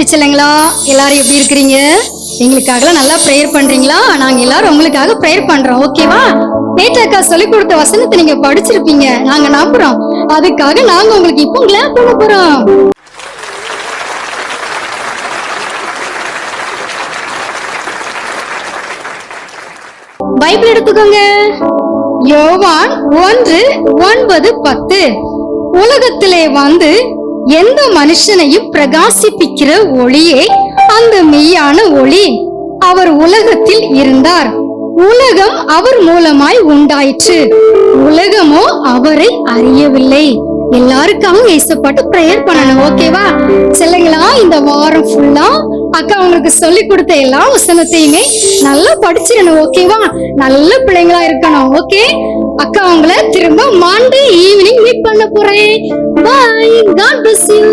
குட்டி செல்லுங்களா, எல்லாரும் எப்படி இருக்கிறீங்க? எங்களுக்காக நல்லா ப்ரேயர் பண்றீங்களா? நாங்க எல்லாரும் உங்களுக்காக ப்ரேயர் பண்றோம். ஓகேவா? நேற்று அக்கா சொல்லி கொடுத்த வசனத்தை நீங்க படிச்சிருப்பீங்க, நாங்க நம்புறோம். அதுக்காக நாங்க உங்களுக்கு இப்போ கிளாப் பண்ண போறோம். பைபிள் எடுத்துக்கோங்க. யோவான் 1:9-10. உலகத்திலே வந்து எந்த மனுஷனையும் பிரகாசிப்பிக்கிற ஒளியே அந்த மெய்யான ஒளி. அவர் உலகத்தில் இருந்தார், உலகம் அவர் மூலமாய் உண்டாயிற்று, உலகமோ அவரை அறியவில்லை. எல்லாருக்காகவும் ஏசப்பாட்டு பிரேயர் பண்ணணும். ஓகேவா செல்லுங்களா? இந்த வாரம் ஃபுல்லா அக்கா உங்களுக்கு சொல்லி கொடுத்த எல்லா வசனத்தையுமே நல்லா படிச்சிடணும். ஓகேவா? நல்ல பிள்ளைங்களா இருக்கணும். ஓகே, அக்கா உங்களை திரும்ப மாண்டே ஈவினிங் மீட் பண்ண போறேன். Bye, God bless you.